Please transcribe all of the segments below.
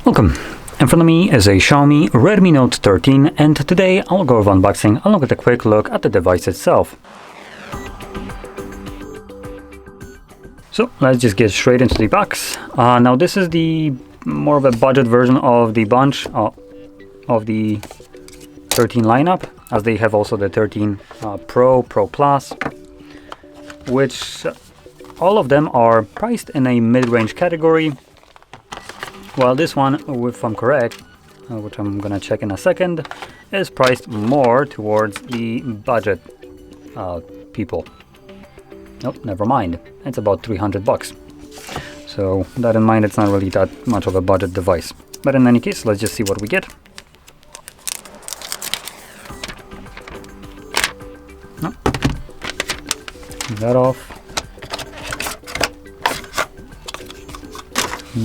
Welcome! In front of me is a Xiaomi Redmi Note 13, and today I'll go over unboxing along with a quick look at the device itself. So let's just get straight into the box. Now this is the more of a budget version of the bunch of the 13 lineup, as they have also the 13 Pro Plus, which all of them are priced in a mid-range category. While this one, if I'm correct, which I'm gonna check in a second, is priced more towards the budget people. Nope, never mind. It's about 300 bucks. So that in mind, it's not really that much of a budget device. But in any case, let's just see what we get. No. Take that off.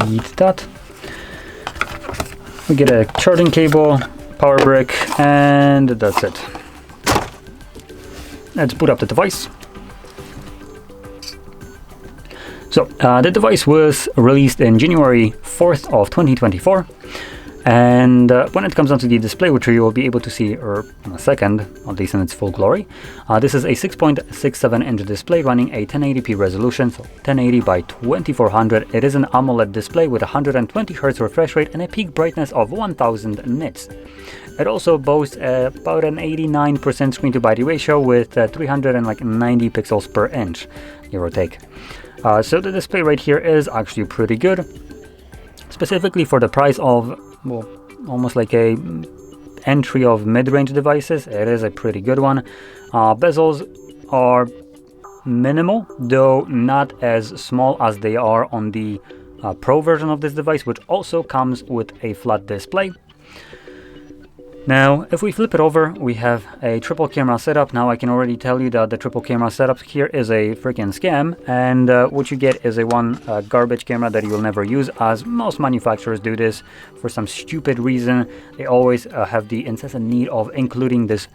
Eat that. We get a charging cable, power brick, and that's it. Let's boot up the device. So the device was released in January 4th of 2024, and when it comes onto the display, which you will be able to see in a second, at least in its full glory, this is a 6.67 inch display running a 1080p resolution, so 1080 by 2400. It is an AMOLED display with 120 Hz refresh rate and a peak brightness of 1000 nits. It also boasts about an 89% screen to body ratio with 390 pixels per inch, give or take. So the display right here is actually pretty good, specifically for the price of, well, almost like a entry of mid-range devices. It is a pretty good one. Bezels are minimal, though not as small as they are on the Pro version of this device, which also comes with a flat display. Now, if we flip it over, we have a triple camera setup. Now, I can already tell you that the triple camera setup here is a freaking scam, and what you get is a one garbage camera that you will never use, as most manufacturers do this for some stupid reason. They always have the incessant need of including this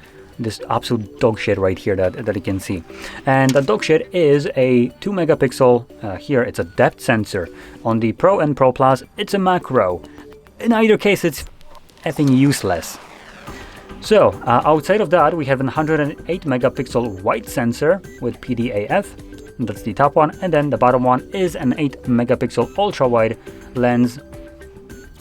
absolute dog shit right here that you can see. And the dog shit is a 2 megapixel, here it's a depth sensor. On the Pro and Pro Plus, it's a macro. In either case, it's effing useless. So, outside of that, we have a 108 megapixel wide sensor with PDAF. That's the top one. And then the bottom one is an 8 megapixel ultra wide lens.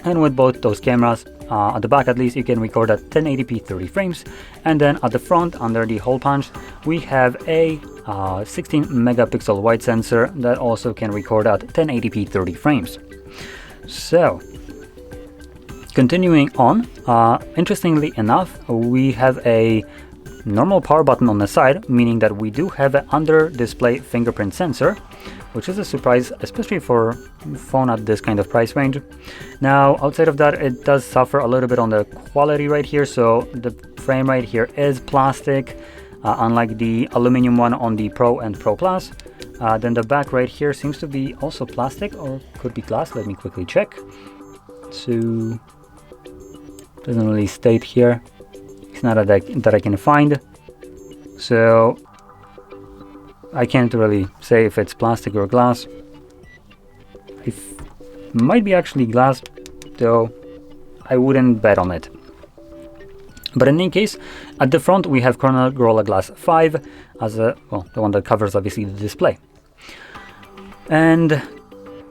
And with both those cameras, at the back at least, you can record at 1080p 30 frames. And then at the front, under the hole punch, we have a 16 megapixel wide sensor that also can record at 1080p 30 frames. So, continuing on, interestingly enough, we have a normal power button on the side, meaning that we do have an under-display fingerprint sensor, which is a surprise, especially for a phone at this kind of price range. Now, outside of that, it does suffer a little bit on the quality right here, so the frame right here is plastic, unlike the aluminum one on the Pro and Pro Plus. Then the back right here seems to be also plastic, or could be glass. Let me quickly check. So, doesn't really state here. It's not that I can find, so I can't really say if it's plastic or glass. It might be actually glass, though I wouldn't bet on it. But in any case, at the front we have Corning Gorilla Glass 5 as the one that covers obviously the display. And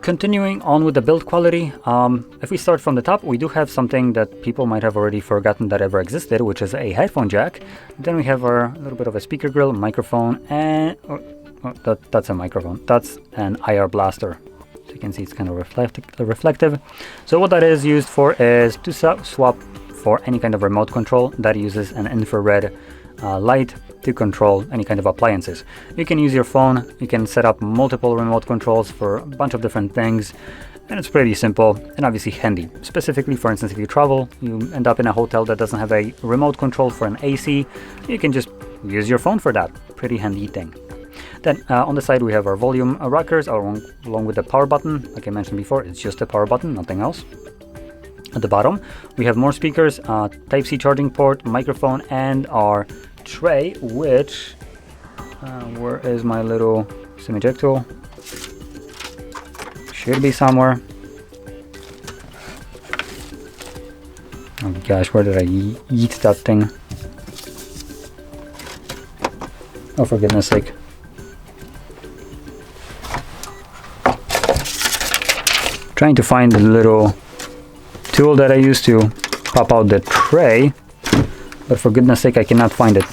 continuing on with the build quality, if we start from the top, we do have something that people might have already forgotten that ever existed, which is a headphone jack. Then we have our little bit of a speaker grill, microphone, and that's a microphone. That's an IR blaster. So you can see it's kind of reflective. So what that is used for is to swap for any kind of remote control that uses an infrared light to control any kind of appliances. You can use your phone, you can set up multiple remote controls for a bunch of different things, and it's pretty simple and obviously handy. Specifically, for instance, if you travel, you end up in a hotel that doesn't have a remote control for an AC, you can just use your phone for that. Pretty handy thing. Then on the side we have our volume rockers along with the power button. Like I mentioned before, it's just a power button, nothing else. At the bottom we have more speakers, Type-C charging port, microphone, and our tray, which where is my little SIM eject tool? Should be somewhere. Oh gosh, where did I yeet that thing? Oh, for goodness sake. Trying to find the little tool that I used to pop out the tray, but for goodness sake I cannot find it.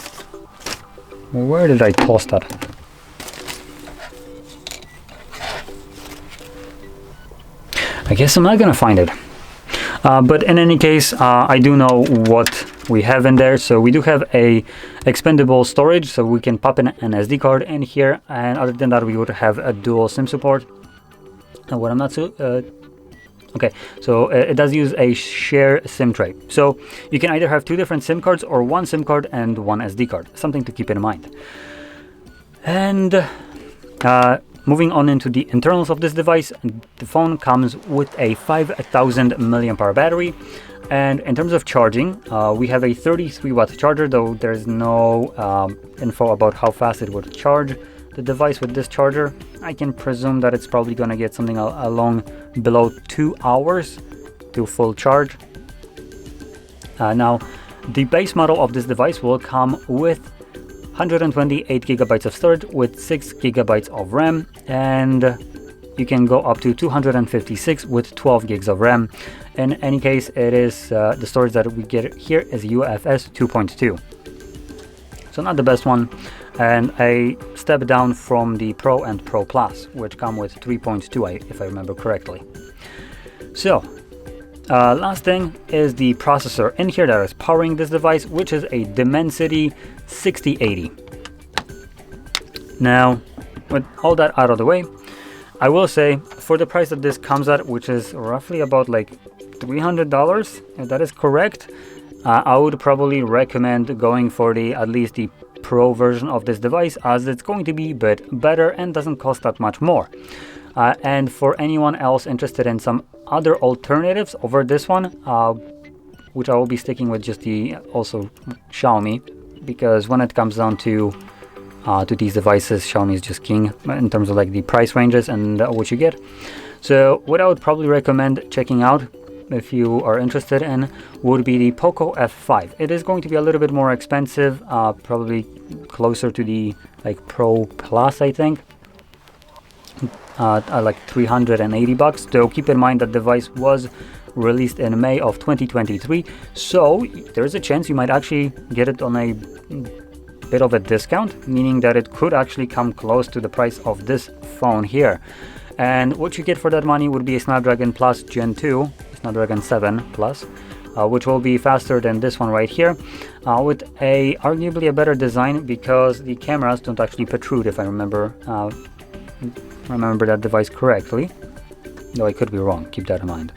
Where did I toss that? I guess I'm not gonna find it. But in any case, I do know what we have in there. So we do have a expandable storage, so we can pop in an SD card in here, and other than that we would have a dual SIM support. And what I'm not so okay, so it does use a share SIM tray, so you can either have two different SIM cards or one SIM card and one SD card, something to keep in mind. And moving on into the internals of this device, the phone comes with a 5000 mAh battery, and in terms of charging, we have a 33 watt charger, though there's no info about how fast it would charge the device with this charger. I can presume that it's probably going to get something along below 2 hours to full charge. Now, the base model of this device will come with 128 gigabytes of storage with 6 gigabytes of RAM, and you can go up to 256 with 12 gigs of RAM. In any case, it is the storage that we get here is UFS 2.2, so not the best one, and a step down from the Pro and Pro Plus, which come with 3.2 if I remember correctly. So last thing is the processor in here that is powering this device, which is a Dimensity 6080. Now, with all that out of the way, I will say for the price that this comes at, which is roughly about like $300, if that is correct, I would probably recommend going for at least the Pro version of this device, as it's going to be a bit better and doesn't cost that much more. And for anyone else interested in some other alternatives over this one, which I will be sticking with just the also Xiaomi, because when it comes down to these devices, Xiaomi is just king in terms of like the price ranges and what you get. So what I would probably recommend checking out, if you are interested in, would be the Poco F5. It is going to be a little bit more expensive, probably closer to the like Pro Plus, I think, like $380. Though keep in mind that the device was released in May of 2023, so there's a chance you might actually get it on a bit of a discount, meaning that it could actually come close to the price of this phone here. And what you get for that money would be a Snapdragon Plus Gen 2, Snapdragon 7 Plus, which will be faster than this one right here, with arguably a better design, because the cameras don't actually protrude, if I remember that device correctly, though I could be wrong, keep that in mind.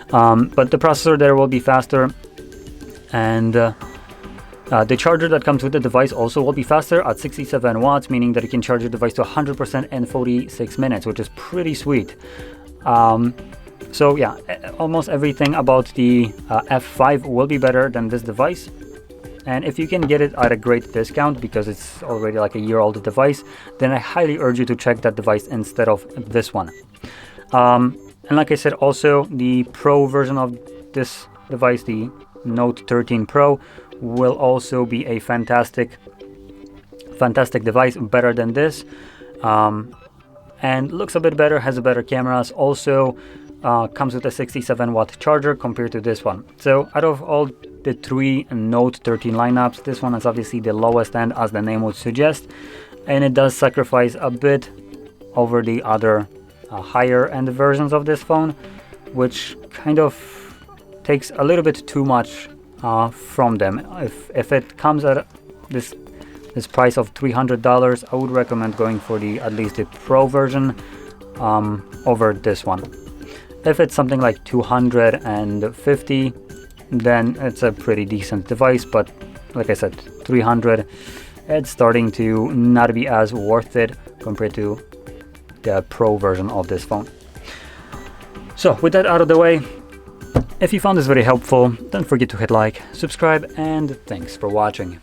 But the processor there will be faster, and the charger that comes with the device also will be faster at 67 watts, meaning that you can charge your device to 100% in 46 minutes, which is pretty sweet. So yeah, almost everything about the F5 will be better than this device. And if you can get it at a great discount, because it's already like a year-old device, then I highly urge you to check that device instead of this one. And like I said, also the Pro version of this device, the Note 13 Pro, will also be a fantastic device, better than this, and looks a bit better, has a better cameras, also comes with a 67 watt charger compared to this one. So out of all the three Note 13 lineups, this one is obviously the lowest end, as the name would suggest, and it does sacrifice a bit over the other higher end versions of this phone, which kind of takes a little bit too much from them. If it comes at this price of $300, I would recommend going for at least the Pro version over this one. If it's something like $250, then it's a pretty decent device, but like I said, $300, it's starting to not be as worth it compared to the Pro version of this phone. So with that out of the way, if you found this very helpful, don't forget to hit like, subscribe, and thanks for watching.